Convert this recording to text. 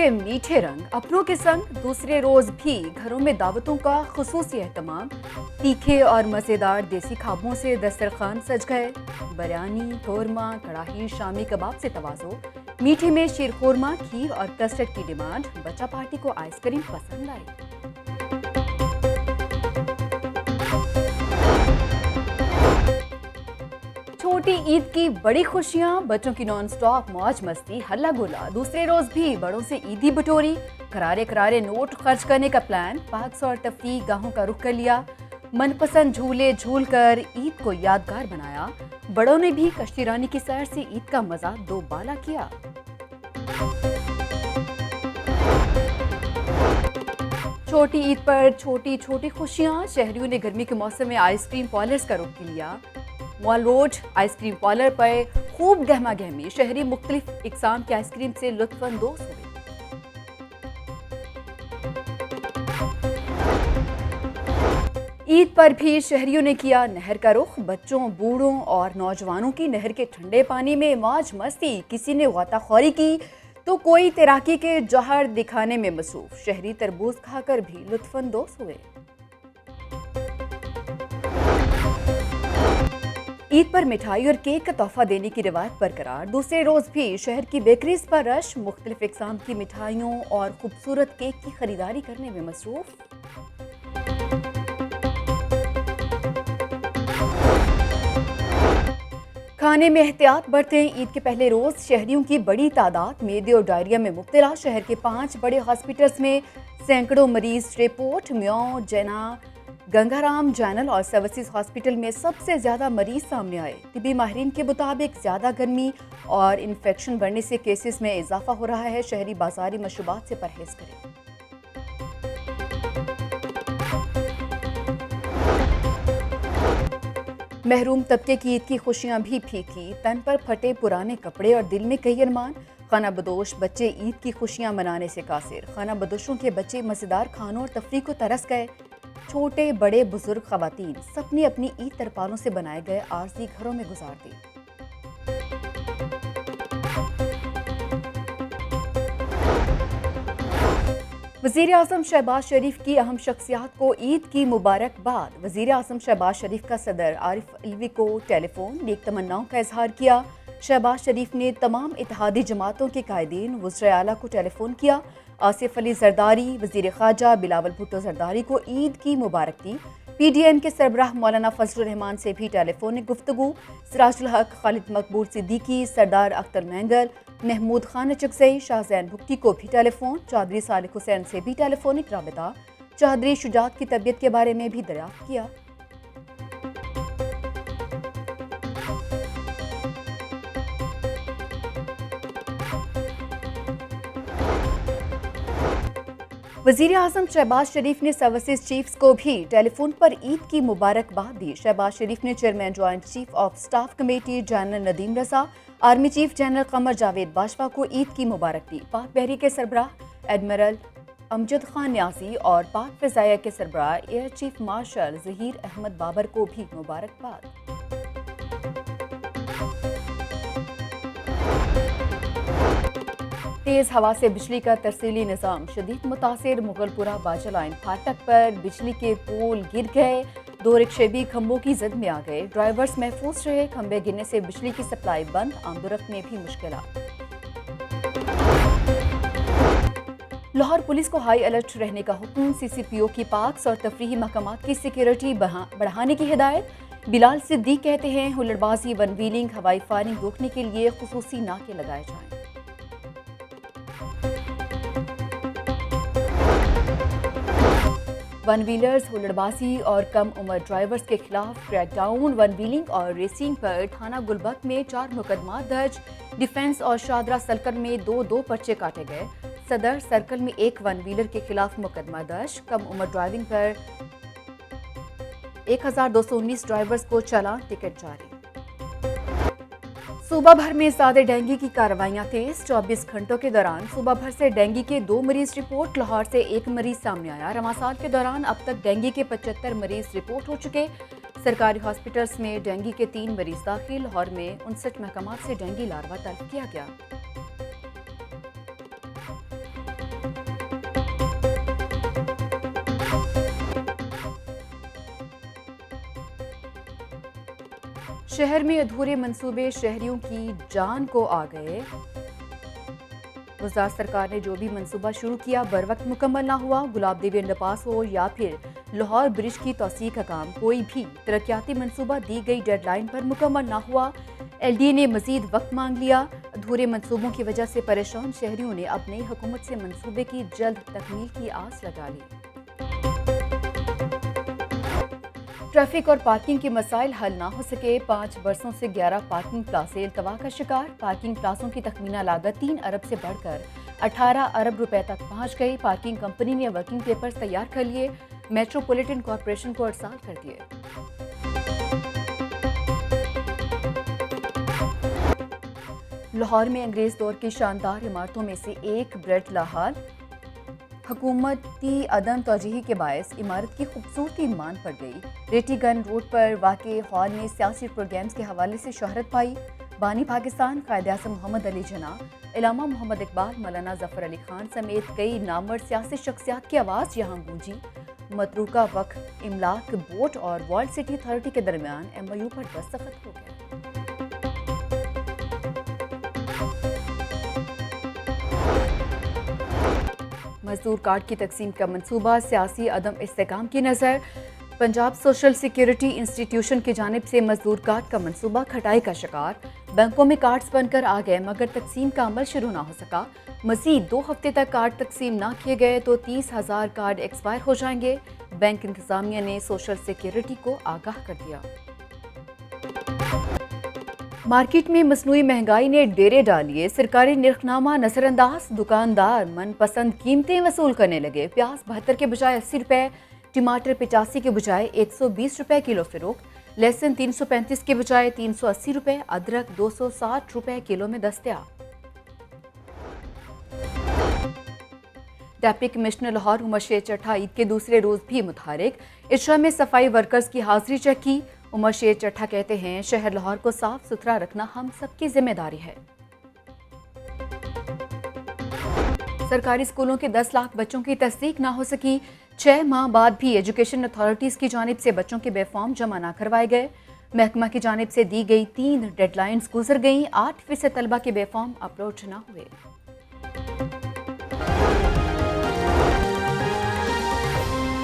के मीठे रंग अपनों के संग दूसरे रोज भी घरों में दावतों का खुसूसी एहतमाम। तीखे और मज़ेदार देसी खाबों से दस्तरखान सज गए। बिरयानी, कौरमा, कड़ाही, शामी कबाब से तवाज़ो। मीठे में शीरखोरमा, खीर और कस्टर्ड की डिमांड। बच्चा पार्टी को आइसक्रीम पसंद आई। छोटी ईद की बड़ी खुशियां, बच्चों की नॉन स्टॉप मौज मस्ती, हल्ला गुल्ला। दूसरे रोज भी बड़ों से ईदी बटोरी। करारे करारे नोट खर्च करने का प्लान। पार्क्स और तफरीह गाहों का रुख कर लिया। मनपसंद झूले झूल कर ईद को यादगार बनाया। बड़ों ने भी कश्ती रानी की सैर से ईद का मजा दोबाला किया। छोटी ईद पर छोटी छोटी खुशियां, शहरियों ने गर्मी के मौसम में आइसक्रीम पार्लर्स का रुख किया। मॉल रोड आइसक्रीम पार्लर पर खूब गहमा गहमी। शहरी मुख्तलिफ इकसाम के आइसक्रीम से लुत्फानंदोज हुए। ईद पर भी शहरियों ने किया नहर का रुख। बच्चों, बूढ़ों और नौजवानों की नहर के ठंडे पानी में मौज मस्ती। किसी ने गोताखोरी की तो कोई तैराकी के जौहर दिखाने में मसरूफ। शहरी तरबूज खाकर भी लुत्फानंदोज हुए। ईद पर मिठाई और केक का तोहफा देने की रिवायत बरकरार। दूसरे रोज भी शहर की बेकरीज पर रश। मुख्तलिफ इकसाम की मिठाइयों और खूबसूरत केक की खरीदारी करने में मसरूफ। खाने में एहतियात बरतें। ईद के पहले रोज शहरियों की बड़ी तादाद मेदे और डायरिया में मुब्तला। शहर के 5 बड़े हॉस्पिटल्स में सैकड़ों मरीज रिपोर्ट। म्यों, जना, गंगाराम, जैनल और सर्विसेज हॉस्पिटल में सबसे ज्यादा मरीज सामने आए। तिबी माहिरीन के मुताबिक ज्यादा गर्मी और इन्फेक्शन बढ़ने से केसेस में इजाफा हो रहा है। शहरी बाजारी मशरूबात से परहेज करें। महरूम तबके की ईद की खुशियां भी फीकी। तन पर फटे पुराने कपड़े और दिल में कई अरमान। खाना बदोश बच्चे ईद की खुशियां मनाने से कासिर। खाना बदोशों के बच्चे मजेदार खानों और तफरीह को तरस गए। छोटे बड़े बुजुर्ग खवातीन सबने अपनी ईद तरपालों से बनाए गए आरजी घरों में गुजार दी। वज़ीर आज़म शहबाज शरीफ की अहम शख्सियात को ईद की मुबारकबाद। वज़ीर आज़म शहबाज शरीफ का सदर आरिफ अलवी को टेलीफोन नेक तमन्नाओं का इजहार किया। शहबाज शरीफ ने तमाम इत्तेहादी जमातों के कायदीन वज़ीर आला को टेलीफोन किया। आसिफ अली जरदारी, वज़ीर ख़ारजा बिलावल भुट्टो जरदारी को ईद की मुबारक दी। PDM के सरबराह मौलाना फजलुर रहमान से भी टेलीफोनिक गुफ्तगू। सिराजुल हक, खालिद मकबूल सिद्दीकी, सरदार अख्तर महंगल, महमूद खान चकजई, शाहजैन भुट्टी को भी टेलीफोन। चौधरी सालिक हुसैन से भी टेलीफोनिक राबिता। चौधरी शुजात की तबीयत के बारे में भी दरियाफ्त किया। वज़ीर आज़म शहबाज शरीफ ने सर्विसेज चीफ्स को भी टेलीफोन पर ईद की मुबारकबाद दी। शहबाज शरीफ ने chairman joint chief of staff committee general Nadeem Raza, army chief general Qamar Javed Bajwa को ईद की मुबारक दी। पाक बहरी के सरबराह एडमिरल अमजद खान न्याजी और पाक फ़िज़ाइया के सरबराह air chief marshal Zaheer Ahmed Babar को भी मुबारकबाद। तेज हवा से बिजली का तरसीली निज़ाम शदीद मुतासिर। मुगलपुरा बाजा लाइन फाटक पर बिजली के पोल गिर गए। 2 रिक्शे भी खंभों की जद में आ गए। ड्राइवर्स महफूज रहे। खंभे गिरने से बिजली की सप्लाई बंद। आमदोरफ्त में भी मुश्किलात। लाहौर पुलिस को हाई अलर्ट रहने का हुक्म। CCPO की पार्क्स और तफरीही महकमात की सिक्योरिटी बढ़ाने की हिदायत। बिलाल सिद्दीक कहते हैं हुल्लड़बाजी, वन व्हीलिंग, हवाई फायरिंग रोकने के लिए खुसूसी नाके लगाए जाएं। वन व्हीलर्स, हुल्लड़बाजी और कम उम्र ड्राइवर्स के खिलाफ क्रैकडाउन। वन व्हीलिंग और रेसिंग पर थाना गुलबर्ग में 4 मुकदमा दर्ज। डिफेंस और शादरा सर्कल में 2 पर्चे काटे गए। सदर सर्कल में 1 वन व्हीलर के खिलाफ मुकदमा दर्ज। कम उम्र ड्राइविंग पर 1219 ड्राइवर्स को चालान टिकट जारी। सूबा भर में ज़्यादा डेंगू की कार्रवाइयाँ तेज। 24 घंटों के दौरान सूबा भर से डेंगू के 2 मरीज रिपोर्ट। लाहौर से 1 मरीज सामने आया। रमज़ान के दौरान अब तक डेंगू के 75 मरीज रिपोर्ट हो चुके। सरकारी हॉस्पिटल्स में डेंगू के 3 मरीज दाखिल। लाहौर में 59 महकमात से डेंगू लार्वा तलब किया गया। शहर में अधूरे मंसूबे शहरियों की जान को आ गए। गुजरात सरकार ने जो भी मंसूबा शुरू किया बर वक्त मुकम्मल ना हुआ। गुलाब देवी अंडरपास हो या फिर लाहौर ब्रिज की तौसीक का काम, कोई भी तरक्याती मंसूबा दी गई डेडलाइन पर मुकम्मल ना हुआ। एलडीए ने मजीद वक्त मांग लिया। अधूरे मंसूबों की वजह से परेशान शहरियों ने अब नई हुकूमत से मंसूबे की जल्द तकमील की आस लगा ली। ट्रैफिक और पार्किंग के मसाइल हल ना हो सके। 5 बरसों से 11 पार्किंग प्लाजे इल्तवा का शिकार। पार्किंग प्लाजों की तखमीना लागत 3 अरब से बढ़कर 18 अरब रुपए तक पहुंच गई। पार्किंग कंपनी ने वर्किंग पेपर्स तैयार कर लिए, मेट्रोपॉलिटन कॉरपोरेशन को अरसाल कर दिए। लाहौर में अंग्रेज दौर की शानदार इमारतों में से एक ब्रेड लाहौर हुकूमती अदम तौजीही के बायस इमारत की खूबसूरती मान पड़ गई। रेटीगन रोड पर वाक़े हॉल ने सियासी प्रोग्राम्स के हवाले से शोहरत पाई। बानी पाकिस्तान कायद-ए-आज़म मोहम्मद अली जना, इलामा मोहम्मद इकबाल, मौलाना जफर अली खान समेत कई नामवर सियासी शख्सियात की आवाज़ यहाँ गूंजी। मतरूका वक्फ इमलाक बोर्ड और वर्ल्ड सिटी अथॉरिटी के दरमियान MOU पर दस्तखत हो गए। मजदूर कार्ड की तकसीम का मंसूबा सियासी अदम इस्तेकाम की नज़र। पंजाब सोशल सिक्योरिटी इंस्टीट्यूशन की जानिब से मजदूर कार्ड का मंसूबा खटाई का शिकार। बैंकों में कार्ड्स बनकर आ गए मगर तकसीम का अमल शुरू ना हो सका। मजीद 2 हफ्ते तक कार्ड तकसीम ना किए गए तो 30,000 कार्ड एक्सपायर हो जाएंगे। बैंक इंतजामिया ने सोशल सिक्योरिटी को आगाह कर दिया। मार्केट में मसनूई महंगाई ने डेरे डालिए। सरकारी निर्खनामा नजरअंदाज, दुकानदार मनपसंद कीमतें वसूल करने लगे। प्याज 72 के बजाय 80 रुपए, टमाटर 85 के बजाय 120 रुपए किलो फरोख्त, लहसुन 335 के बजाय 380 रुपए, अदरक 260 रुपए किलो में दस्तयाब। डिप्टी कमिश्नर लाहौर उमर शेर चट्ठा ईद के दूसरे रोज भी मुतहरिक। इशरा में सफाई वर्कर्स की हाजिरी चेक की। उमर शेर चट्ठा कहते हैं शहर लाहौर को साफ सुथरा रखना हम सबकी जिम्मेदारी है। सरकारी स्कूलों के 10 लाख बच्चों की तस्दीक ना हो सकी। 6 माह बाद भी एजुकेशन अथॉरिटीज की जानिब से बच्चों के बेफॉर्म जमा ना करवाए गए। महकमा की जानिब से दी गई 3 डेडलाइंस गुजर गईं। 8% तलबा के बेफॉर्म अपलोड ना हुए।